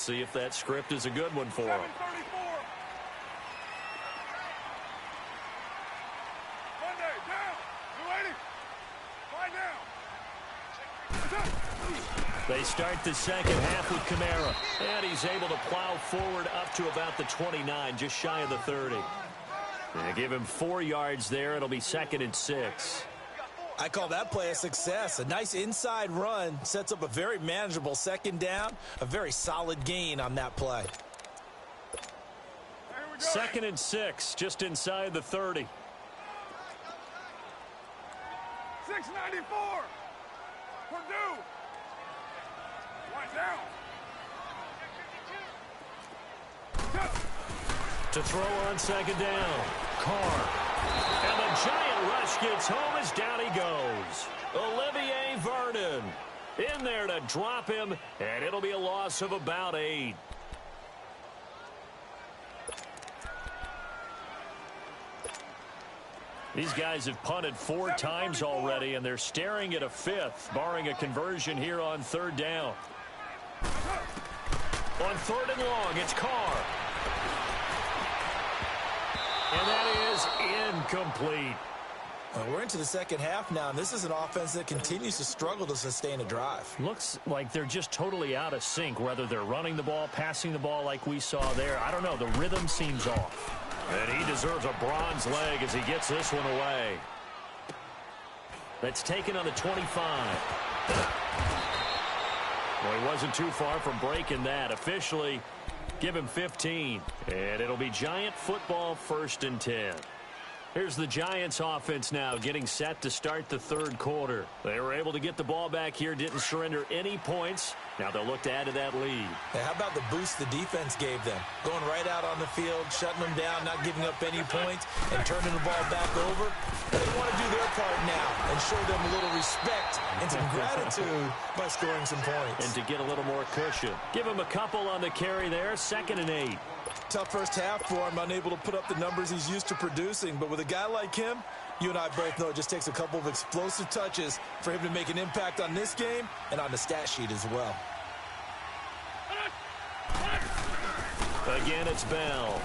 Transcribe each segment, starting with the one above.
see if that script is a good one for him. They start the second half with Kamara, and he's able to plow forward up to about the 29, just shy of the 30. They give him 4 yards there. It'll be 2nd and 6. I call that play a success. A nice inside run sets up a very manageable 2nd down, a very solid gain on that play. 2nd and 6, just inside the 30. 694. Purdue. Down. To throw on 2nd down. Carr. And the giant rush gets home as down he goes. Olivier Vernon in there to drop him, and it'll be a loss of about 8. These guys have punted 4 times already, and they're staring at a 5th, barring a conversion here on 3rd down. On 3rd and long, it's Carr. And that is incomplete. Well, we're into the second half now, and this is an offense that continues to struggle to sustain a drive. Looks like they're just totally out of sync, whether they're running the ball, passing the ball like we saw there. I don't know. The rhythm seems off. And he deserves a bronze leg as he gets this one away. That's taken on the 25. Well, he wasn't too far from breaking that. Officially, give him 15. And it'll be Giant football, 1st and 10. Here's the Giants offense now getting set to start the 3rd quarter. They were able to get the ball back here, didn't surrender any points. Now they'll look to add to that lead. Hey, how about the boost the defense gave them? Going right out on the field, shutting them down, not giving up any points, and turning the ball back over. They want to do their part now and show them a little respect and some gratitude by scoring some points. And to get a little more cushion. Give him a couple on the carry there, 2nd and 8. Tough first half for him, unable to put up the numbers he's used to producing. But with a guy like him, you and I both know it just takes a couple of explosive touches for him to make an impact on this game and on the stat sheet as well. Again, it's Bell.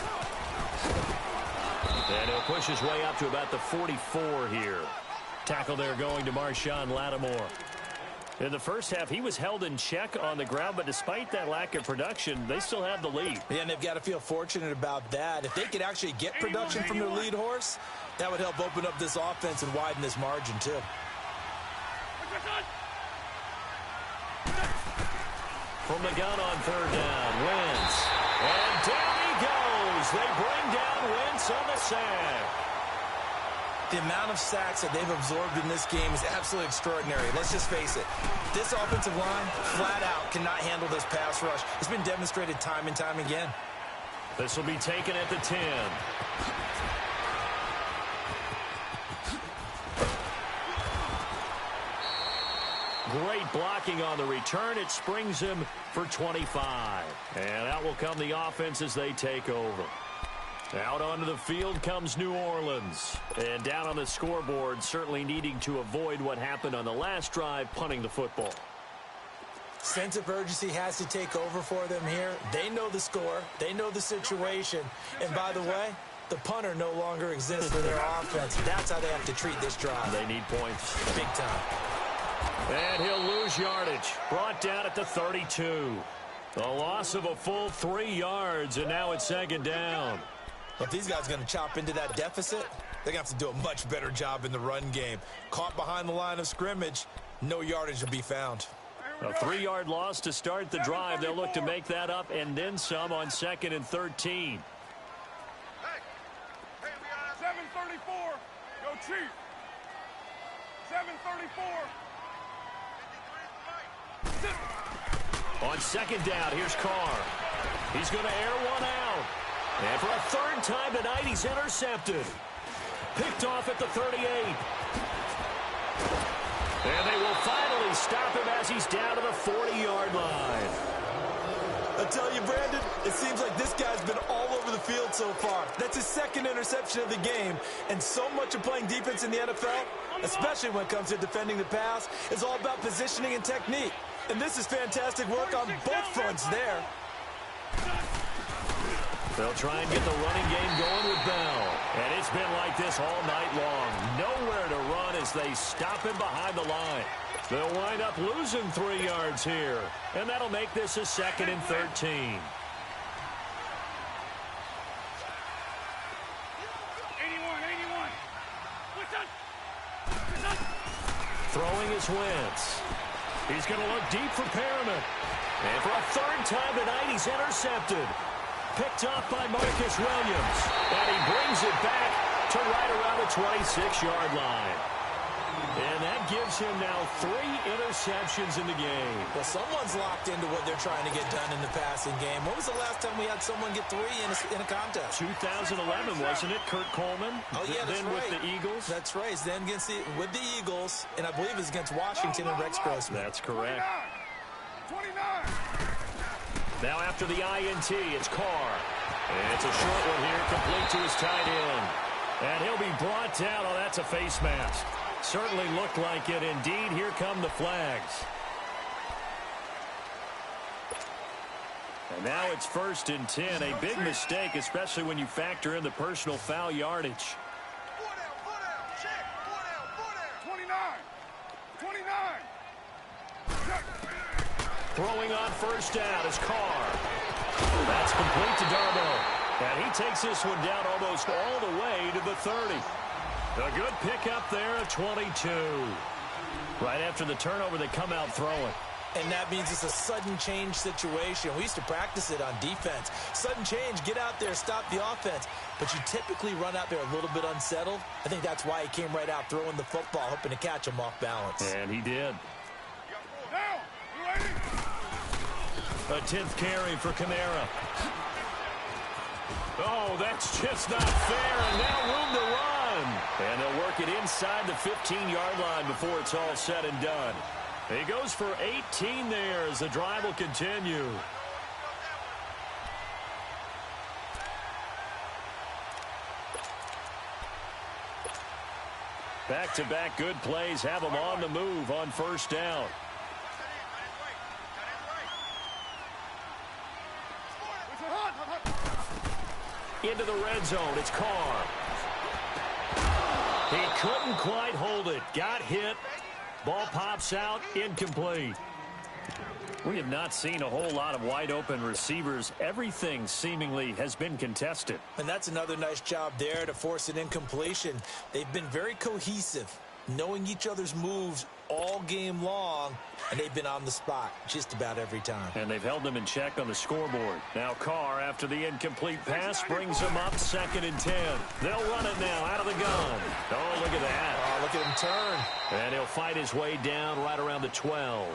And he'll push his way up to about the 44 here. Tackle there going to Marshawn Lattimore. In the first half, he was held in check on the ground, but despite that lack of production, they still have the lead. Yeah, and they've got to feel fortunate about that. If they could actually get production from their lead horse, that would help open up this offense and widen this margin, too. From the gun on 3rd down, Wentz. And down he goes. They bring down Wentz on the sack. The amount of sacks that they've absorbed in this game is absolutely extraordinary. Let's just face it. This offensive line, flat out, cannot handle this pass rush. It's been demonstrated time and time again. This will be taken at the 10. Great blocking on the return. It springs him for 25. And out will come the offense as they take over. Out onto the field comes New Orleans. And down on the scoreboard, certainly needing to avoid what happened on the last drive, punting the football. Sense of urgency has to take over for them here. They know the score. They know the situation. And by the way, the punter no longer exists for their offense. That's how they have to treat this drive. They need points. Big time. And he'll lose yardage. Brought down at the 32. A loss of a full 3 yards, and now it's 2nd down. If these guys are going to chop into that deficit, they're going to have to do a much better job in the run game. Caught behind the line of scrimmage, no yardage to be found. A 3-yard loss to start the drive. They'll look to make that up and then some on 2nd and 13. 734. Go Chief. 734. On 2nd down, here's Carr. He's going to air one out. And for a 3rd time tonight, he's intercepted. Picked off at the 38. And they will finally stop him as he's down to the 40-yard line. I tell you, Brandon, it seems like this guy's been all over the field so far. That's his 2nd interception of the game. And so much of playing defense in the NFL, especially when it comes to defending the pass, is all about positioning and technique. And this is fantastic work on both fronts there. They'll try and get the running game going with Bell. And it's been like this all night long. Nowhere to run as they stop him behind the line. They'll wind up losing 3 yards here. And that'll make this a 2nd and 13. 81. Throwing is Wentz. He's going to look deep for Perriman. And for a 3rd time tonight, he's intercepted. Picked off by Marcus Williams. And he brings it back to right around the 26-yard line. And that gives him now 3 interceptions in the game. Well, someone's locked into what they're trying to get done in the passing game. When was the last time we had someone get 3 in a contest? 2011, wasn't it, Kurt Coleman? Oh, yeah, that's then right. With the Eagles? That's right. Then with the Eagles, and I believe it's against Washington and Rex Grossman. That's correct. 29. Now after the INT, it's Carr. And it's a short one here, complete to his tight end. And he'll be brought down. Oh, that's a face mask. Certainly looked like it. Indeed, here come the flags. And now it's 1st and 10. A big mistake, especially when you factor in the personal foul yardage. 29. Throwing on 1st down is Carr. That's complete to Darboh. And he takes this one down almost all the way to the 30. A good pickup there at 22. Right after the turnover, they come out throwing. And that means it's a sudden change situation. We used to practice it on defense. Sudden change, get out there, stop the offense. But you typically run out there a little bit unsettled. I think that's why he came right out throwing the football, hoping to catch him off balance. And he did. Now, you ready? A 10th carry for Kamara. Oh, that's just not fair, and now room to run. And they'll work it inside the 15-yard line before it's all said and done. He goes for 18 there as the drive will continue. Back-to-back good plays have him on the move on 1st down. Into the red zone, it's Carr. He couldn't quite hold it. Got hit. Ball pops out, incomplete. We have not seen a whole lot of wide-open receivers. Everything seemingly has been contested. And that's another nice job there to force an incompletion. They've been very cohesive, knowing each other's moves all game long, and they've been on the spot just about every time. And they've held them in check on the scoreboard. Now Carr, after the incomplete pass, brings them up 2nd and 10. They'll run it now out of the gun. Oh, look at that. Oh, look at him turn. And he'll fight his way down right around the 12.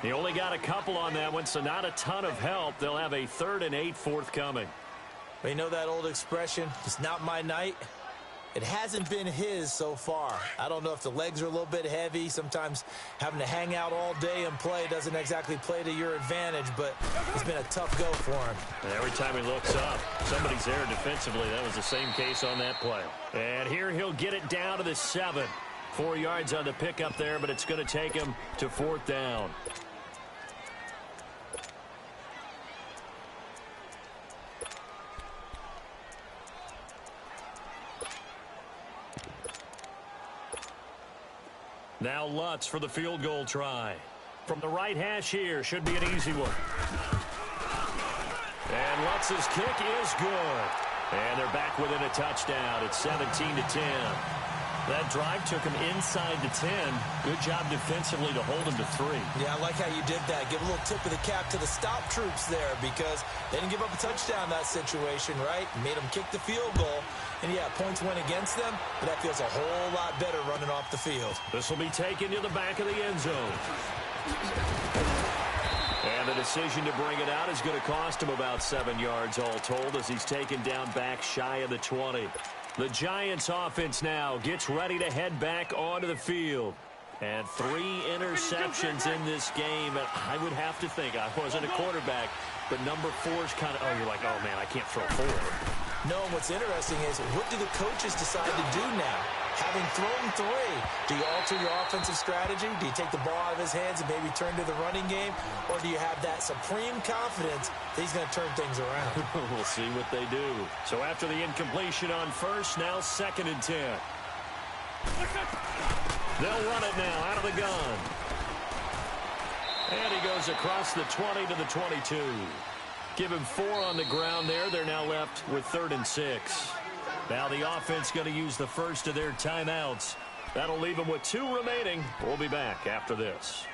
He only got a couple on that one, so not a ton of help. They'll have a 3rd and 8 forthcoming. But you know that old expression, it's not my night? It hasn't been his so far. I don't know if the legs are a little bit heavy. Sometimes having to hang out all day and play doesn't exactly play to your advantage, but it's been a tough go for him. And every time he looks up, somebody's there defensively. That was the same case on that play. And here he'll get it down to the 7. 4 yards on the pickup there, but it's going to take him to 4th down. Now Lutz for the field goal try. From the right hash here, should be an easy one. And Lutz's kick is good. And they're back within a touchdown. It's 17-10. That drive took him inside the 10. Good job defensively to hold him to 3. Yeah, I like how you did that. Give a little tip of the cap to the stop troops there because they didn't give up a touchdown in that situation, right? Made them kick the field goal. And, yeah, points went against them, but that feels a whole lot better running off the field. This will be taken to the back of the end zone. And the decision to bring it out is going to cost him about 7 yards all told as he's taken down back shy of the 20. The Giants offense now gets ready to head back onto the field. And 3 interceptions in this game. And I would have to think, I wasn't a quarterback, but number 4's kind of, you're like, oh, man, I can't throw 4. No, what's interesting is what do the coaches decide to do now? Having thrown 3, do you alter your offensive strategy? Do you take the ball out of his hands and maybe turn to the running game? Or do you have that supreme confidence that he's going to turn things around? We'll see what they do. So after the incompletion on first, now 2nd and 10. They'll run it now out of the gun. And he goes across the 20 to the 22. Give him 4 on the ground there. They're now left with 3rd and 6. Now the offense going to use the first of their timeouts. That'll leave them with 2 remaining. We'll be back after this.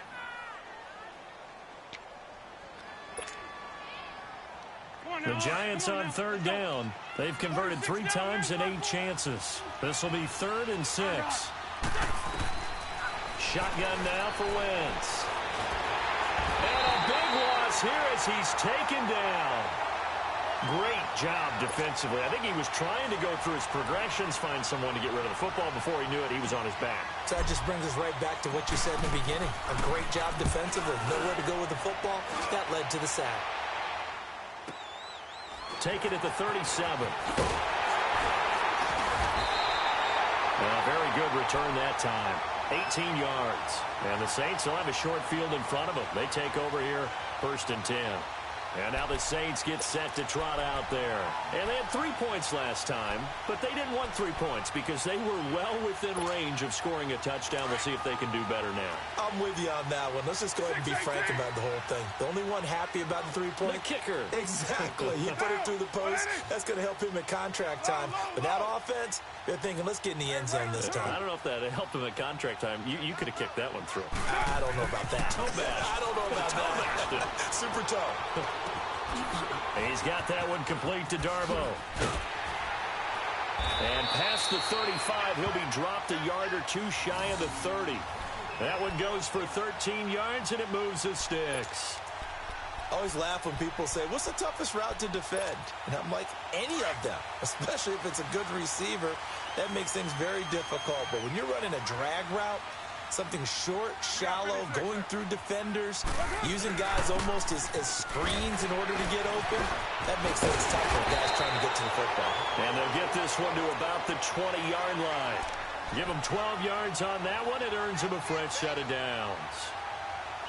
The Giants on 3rd down. They've converted 3 times in 8 chances. This will be 3rd and 6. Shotgun now for Wentz. And a big loss here as he's taken down. Great job defensively. I think he was trying to go through his progressions, find someone to get rid of the football. Before he knew it, he was on his back. So that just brings us right back to what you said in the beginning. A great job defensively. Nowhere to go with the football. That led to the sack. Take it at the 37. Very good return that time. 18 yards. And the Saints will have a short field in front of them. They take over here, 1st and 10. And now the Saints get set to trot out there. And they had 3 points last time, but they didn't want 3 points because they were well within range of scoring a touchdown. We'll see if they can do better now. I'm with you on that one. Let's just go ahead and be frank about the whole thing. The only one happy about the 3-point? The kicker. Exactly. He put it through the post. That's going to help him at contract time. But that offense, they're thinking, let's get in the end zone this time. I don't know if that helped him at contract time. You could have kicked that one through. I don't know about that. Toe bash. I don't know about that. Super toe. He's got that one complete to Darbo. And past the 35, he'll be dropped a yard or 2 shy of the 30. That one goes for 13 yards, and it moves the sticks. I always laugh when people say, what's the toughest route to defend? And I'm like, any of them, especially if it's a good receiver. That makes things very difficult. But when you're running a drag route, something short, shallow, going through defenders, using guys almost as screens in order to get open, that makes things tough for guys trying to get to the football. And they'll get this one to about the 20-yard line. Give them 12 yards on that one. It earns them a fresh set of downs.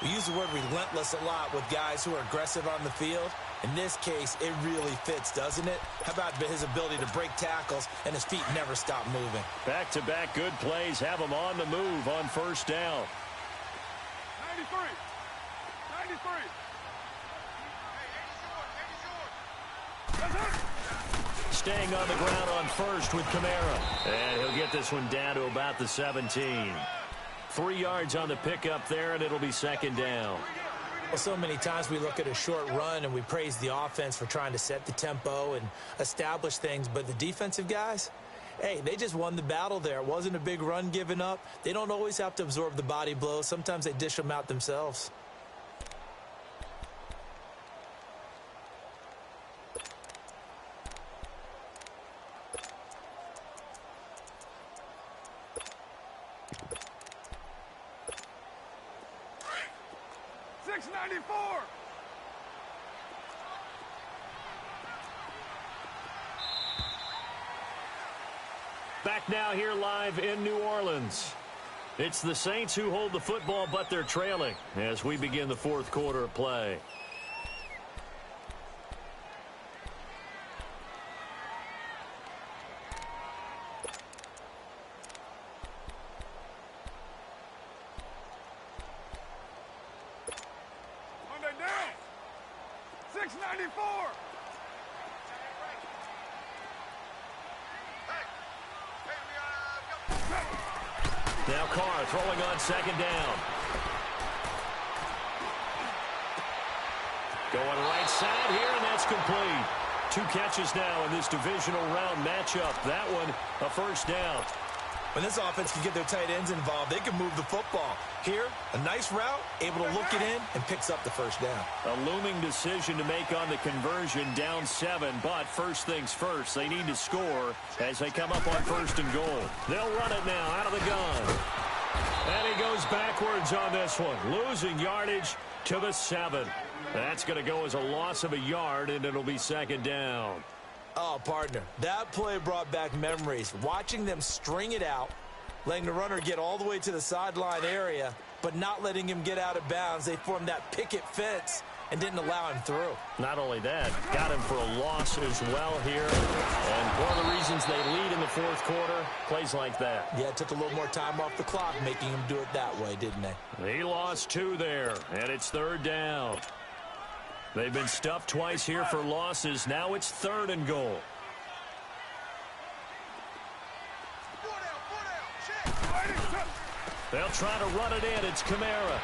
We use the word relentless a lot with guys who are aggressive on the field. In this case, it really fits, doesn't it? How about his ability to break tackles and his feet never stop moving? Back-to-back good plays have him on the move on 1st down. 93. 93. Staying on the ground on 1st with Kamara. And he'll get this one down to about the 17. 3 yards on the pickup there, and it'll be 2nd down. Well, so many times we look at a short run and we praise the offense for trying to set the tempo and establish things, but the defensive guys, hey, they just won the battle there. It wasn't a big run given up. They don't always have to absorb the body blows. Sometimes they dish them out themselves. Back now here live in New Orleans. It's the Saints who hold the football, but they're trailing as we begin the 4th quarter of play. Monday down. 694. Now Carr throwing on 2nd down. Going right side here, and that's complete. 2 catches now in this divisional round matchup. That one, a 1st down. When this offense can get their tight ends involved, they can move the football. Here, a nice route, able to look it in, and picks up the 1st down. A looming decision to make on the conversion, down 7, but first things first, they need to score as they come up on 1st and goal. They'll run it now out of the gun. And he goes backwards on this one, losing yardage to the 7. That's going to go as a loss of a yard, and it'll be 2nd down. Oh, partner, that play brought back memories. Watching them string it out, letting the runner get all the way to the sideline area, but not letting him get out of bounds. They formed that picket fence and didn't allow him through. Not only that, got him for a loss as well here. And one of the reasons they lead in the fourth quarter, plays like that. Yeah, it took a little more time off the clock, making him do it that way, didn't they? He lost 2 there, and it's 3rd down. They've been stuffed twice here for losses. Now it's 3rd and goal. They'll try to run it in. It's Kamara.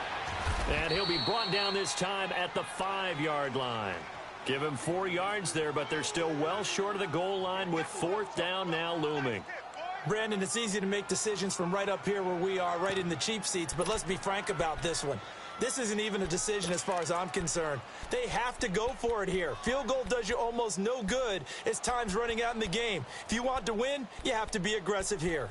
And he'll be brought down this time at the 5-yard line. Give him 4 yards there, but they're still well short of the goal line with 4th down now looming. Brandon, it's easy to make decisions from right up here where we are, right in the cheap seats, but let's be frank about this one. This isn't even a decision as far as I'm concerned. They have to go for it here. Field goal does you almost no good as time's running out in the game. If you want to win, you have to be aggressive here.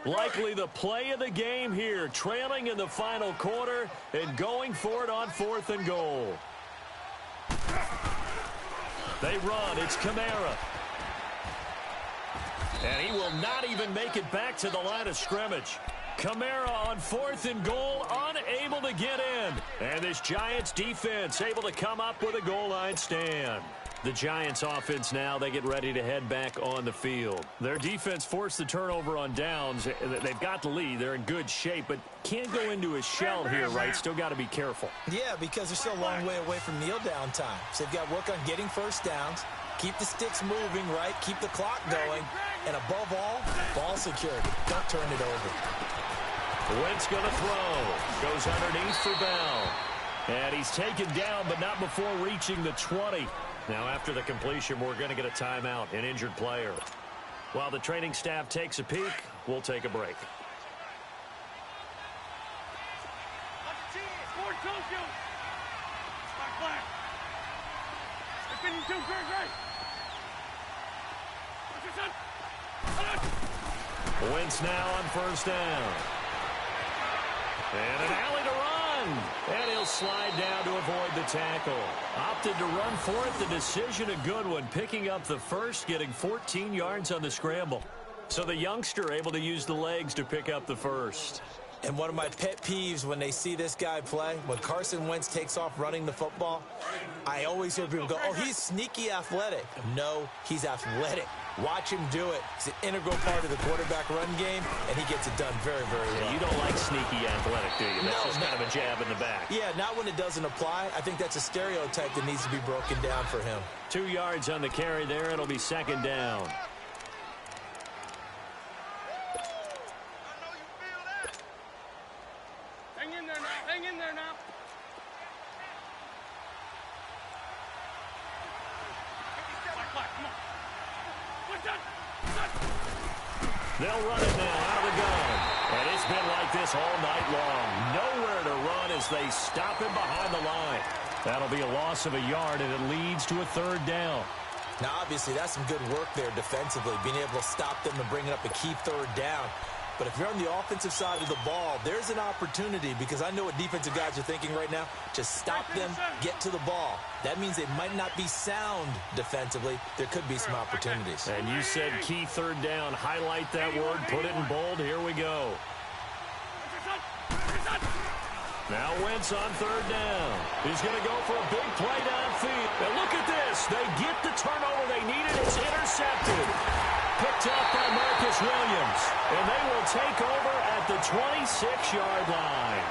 Likely the play of the game here, trailing in the final quarter and going for it on 4th and goal. They run. It's Kamara. And he will not even make it back to the line of scrimmage. Kamara on 4th and goal, unable to get in. And this Giants defense able to come up with a goal line stand. The Giants offense now, they get ready to head back on the field. Their defense forced the turnover on downs. They've got the lead. They're in good shape, but can't go into a shell here, right? Still got to be careful. Yeah, because they're still a long way away from kneel down time. So they've got to work on getting first downs, keep the sticks moving, right? Keep the clock going. And above all, ball security. Don't turn it over. Wentz going to throw. Goes underneath for Bell. And he's taken down, but not before reaching the 20. Now, after the completion, we're going to get a timeout, an injured player. While the training staff takes a peek, we'll take a break. Wentz now on 1st down. And an alley to run. And he'll slide down to avoid the tackle. Opted to run for it. The decision a good one. Picking up the first, getting 14 yards on the scramble. So the youngster able to use the legs to pick up the first. And one of my pet peeves when they see this guy play, when Carson Wentz takes off running the football, I always hear people go, oh, he's sneaky athletic. No, he's athletic. Watch him do it. It's an integral part of the quarterback run game, and he gets it done very, very well. Yeah, you don't like sneaky athletic, do you? That's just kind of a jab in the back. Yeah, not when it doesn't apply. I think that's a stereotype that needs to be broken down for him. 2 yards on the carry there. It'll be 2nd down. Hang in there now. Hang in there now. Come on. They'll run it now out of the gun. And it's been like this all night long. Nowhere to run as they stop him behind the line. That'll be a loss of a yard, and it leads to a 3rd down. Now, obviously, that's some good work there defensively, being able to stop them and bringing up a key 3rd down. But if you're on the offensive side of the ball, there's an opportunity, because I know what defensive guys are thinking right now. Just stop them, get to the ball. That means they might not be sound defensively. There could be some opportunities. And you said key 3rd down. Highlight that word. Put it in bold. Here we go. Now Wentz on 3rd down. He's going to go for a big play downfield. And look at this. They get the turnover they needed. It's intercepted. Picked up by Marcus Williams. And they will take over at the 26-yard line.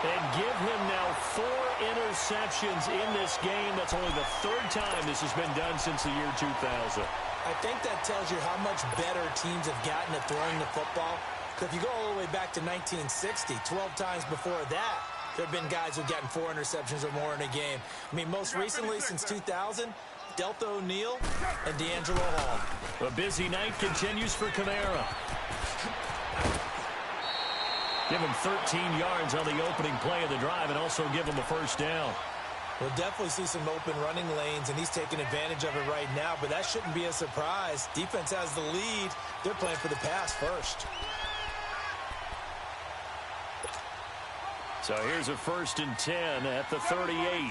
And give him now 4 interceptions in this game. That's only the 3rd time this has been done since the year 2000. I think that tells you how much better teams have gotten at throwing the football. Because if you go all the way back to 1960, 12 times before that, there have been guys who've gotten 4 interceptions or more in a game. I mean, most recently, since 2000, Delta O'Neal and D'Angelo Hall. A busy night continues for Kamara. Give him 13 yards on the opening play of the drive and also give him a 1st down. We'll definitely see some open running lanes, and he's taking advantage of it right now, but that shouldn't be a surprise. Defense has the lead. They're playing for the pass first. So here's a 1st and 10 at the 38.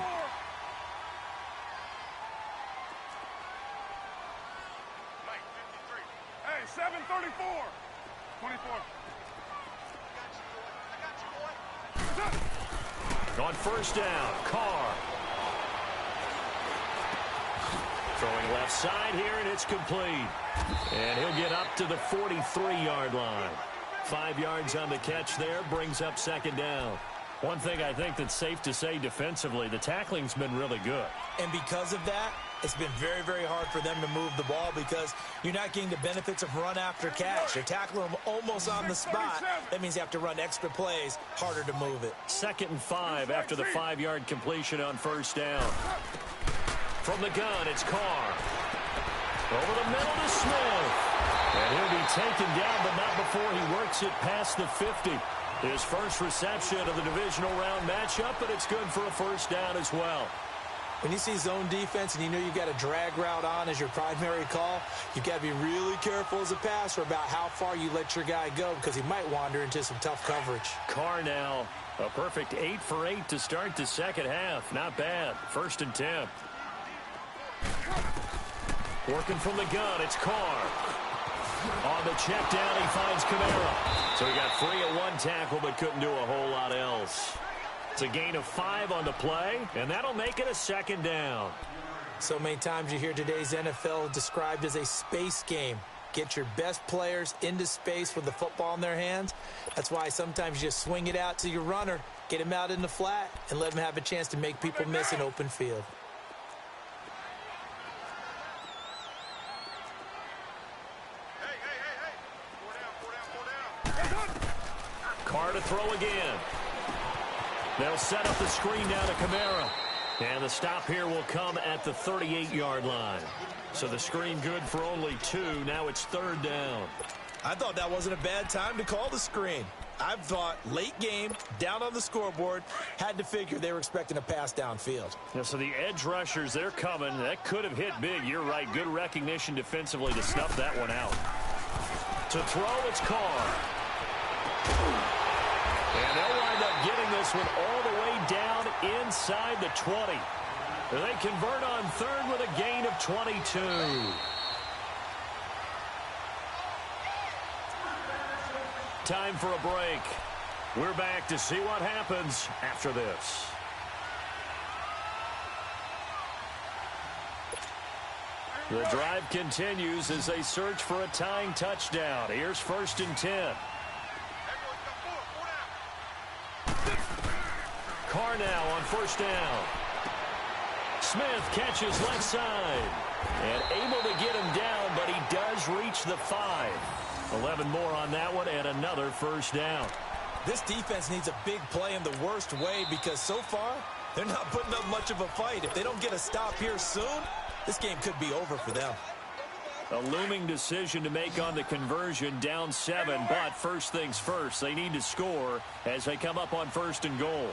7:34. 24. On first down, Carr. Throwing left side here, and it's complete. And he'll get up to the 43-yard line. 5 yards on the catch there, brings up second down. One thing I think that's safe to say defensively, the tackling's been really good. And because of that, it's been very, very hard for them to move the ball because you're not getting the benefits of run after catch. You're tackling them almost on the spot. That means you have to run extra plays, harder to move it. 2nd and 5 after the 5-yard completion on first down. From the gun, it's Carr. Over the middle to Smith. And he'll be taken down, but not before he works it past the 50. His first reception of the divisional round matchup, but it's good for a first down as well. When you see zone defense and you know you've got a drag route on as your primary call, you've got to be really careful as a passer about how far you let your guy go because he might wander into some tough coverage. Carr now, a perfect 8 for 8 to start the second half. Not bad. 1st and 10. Working from the gun, it's Carr. On the check down, he finds Kamara. So he got free at one tackle, but couldn't do a whole lot else. It's a gain of 5 on the play, and that'll make it a second down. So many times you hear today's NFL described as a space game. Get your best players into space with the football in their hands. That's why sometimes you just swing it out to your runner, get him out in the flat, and let him have a chance to make people miss an open field. Carr to throw again. They'll set up the screen down to Kamara. And the stop here will come at the 38-yard line. So the screen good for only 2. Now it's 3rd down. I thought that wasn't a bad time to call the screen. I thought late game, down on the scoreboard, had to figure they were expecting a pass downfield. Yeah, so the edge rushers, they're coming. That could have hit big. You're right. Good recognition defensively to snuff that one out. To throw, it's Carr. And they'll wind up getting this one all the way down inside the 20. They convert on 3rd with a gain of 22. Time for a break. We're back to see what happens after this. The drive continues as they search for a tying touchdown. Here's 1st and 10. Carr now on first down. Smith catches left side. And able to get him down, but he does reach the 5. 11 more on that one and another first down. This defense needs a big play in the worst way because so far, they're not putting up much of a fight. If they don't get a stop here soon, this game could be over for them. A looming decision to make on the conversion, down 7, but first things first, they need to score as they come up on 1st and goal.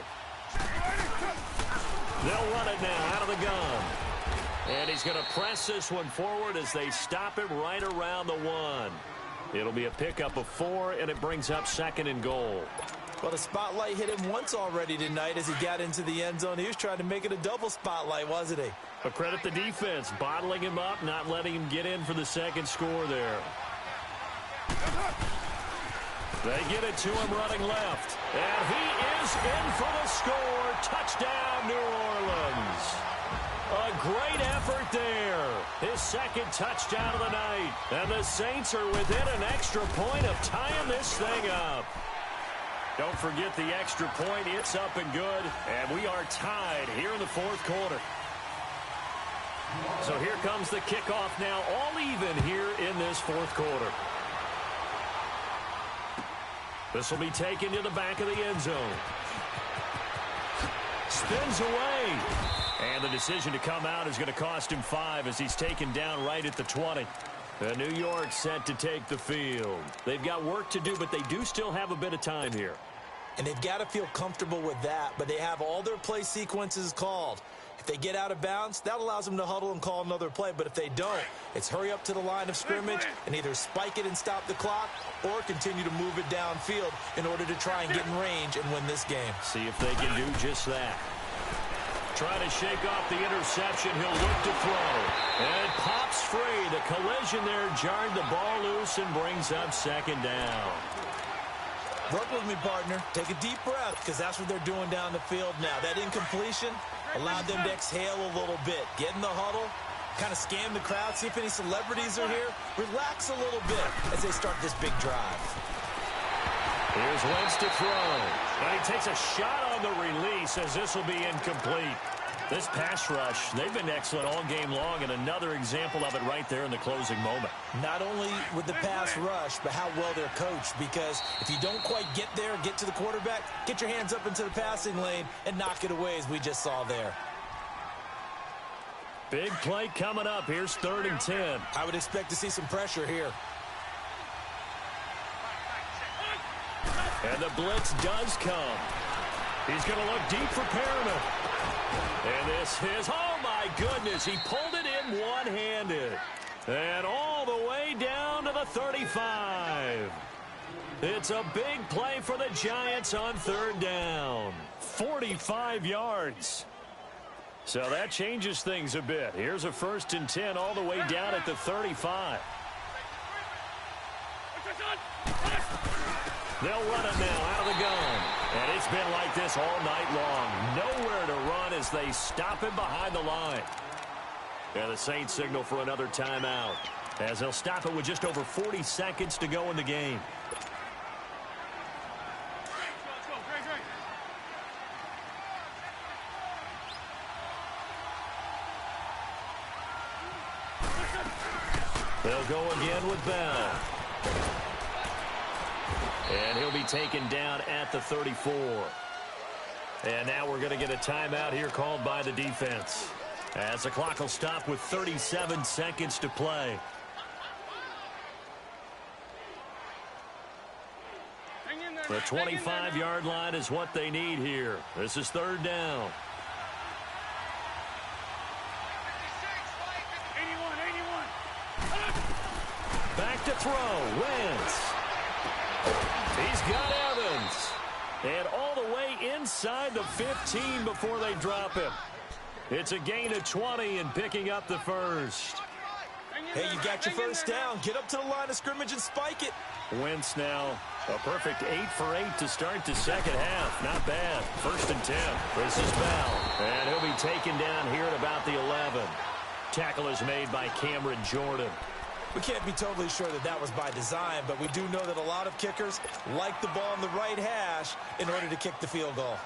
They'll run it now out of the gun. And he's going to press this one forward as they stop him right around the 1. It'll be a pickup of 4, and it brings up 2nd and goal. Well, the spotlight hit him once already tonight as he got into the end zone. He was trying to make it a double spotlight, wasn't he? But credit the defense, bottling him up, not letting him get in for the second score there. They get it to him running left. And he is in for the score. Touchdown, New Orleans. A great effort there. His 2nd touchdown of the night. And the Saints are within an extra point of tying this thing up. Don't forget the extra point. It's up and good. And we are tied here in the 4th quarter. So here comes the kickoff now, all even here in this 4th quarter. This will be taken to the back of the end zone. Spins away. And the decision to come out is going to cost him 5 as he's taken down right at the 20. New York set to take the field. They've got work to do, but they do still have a bit of time here. And they've got to feel comfortable with that, but they have all their play sequences called. If they get out of bounds, that allows them to huddle and call another play. But if they don't, it's hurry up to the line of scrimmage and either spike it and stop the clock or continue to move it downfield in order to try and get in range and win this game. See if they can do just that. Trying to shake off the interception. He'll look to throw. And pops free. The collision there jarred the ball loose and brings up second down. Work with me, partner. Take a deep breath, because that's what they're doing down the field now. That incompletion allowed them to exhale a little bit. Get in the huddle, kind of scan the crowd, see if any celebrities are here. Relax a little bit as they start this big drive. Here's Wentz to throw. And he takes a shot on the release as this will be incomplete. This pass rush, they've been excellent all game long, and another example of it right there in the closing moment. Not only with the pass rush, but how well they're coached, because if you don't quite get there, get to the quarterback, get your hands up into the passing lane and knock it away, as we just saw there. Big play coming up. Here's 3rd and 10. I would expect to see some pressure here. And the blitz does come. He's going to look deep for Perriman. And this is, oh my goodness, he pulled it in one-handed. And all the way down to the 35. It's a big play for the Giants on 3rd down. 45 yards. So that changes things a bit. Here's a 1st and 10 all the way down at the 35. They'll run it now out of the gun. And it's been like this all night long. Nowhere to run as they stop him behind the line. And the Saints signal for another timeout, as they'll stop it with just over 40 seconds to go in the game. They'll go again with Bell. And he'll be taken down at the 34. And now we're going to get a timeout here called by the defense, as the clock will stop with 37 seconds to play. The 25-yard line is what they need here. This is 3rd down. 81. Back to throw. Wentz. He's got Evans. And all the way inside the 15 before they drop him. It's a gain of 20 and picking up the 1st. Hey, you got your 1st down. Get up to the line of scrimmage and spike it. Wentz now a perfect 8 for 8 to start the second half. Not bad. 1st and 10. This is Bell. And he'll be taken down here at about the 11. Tackle is made by Cameron Jordan. We can't be totally sure that that was by design, but we do know that a lot of kickers like the ball on the right hash in order to kick the field goal.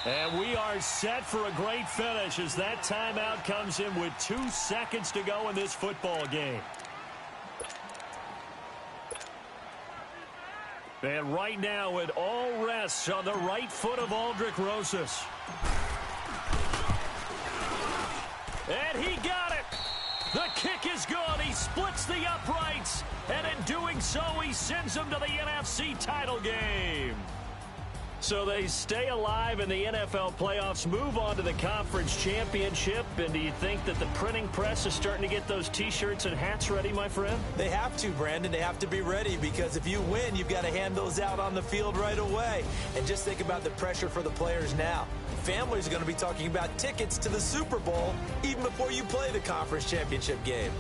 And we are set for a great finish as that timeout comes in with 2 seconds to go in this football game. And right now it all rests on the right foot of Aldrick Rosas. And he got it. The kick is good. He splits the uprights. And in doing so, he sends them to the NFC title game. So they stay alive in the NFL playoffs, move on to the conference championship. And do you think that the printing press is starting to get those T-shirts and hats ready, my friend? They have to, Brandon. They have to be ready, because if you win, you've got to hand those out on the field right away. And just think about the pressure for the players now. Families are going to be talking about tickets to the Super Bowl even before you play the conference championship game.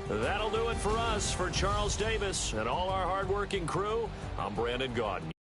That'll do it for us. For Charles Davis and all our hardworking crew, I'm Brandon Gaudin.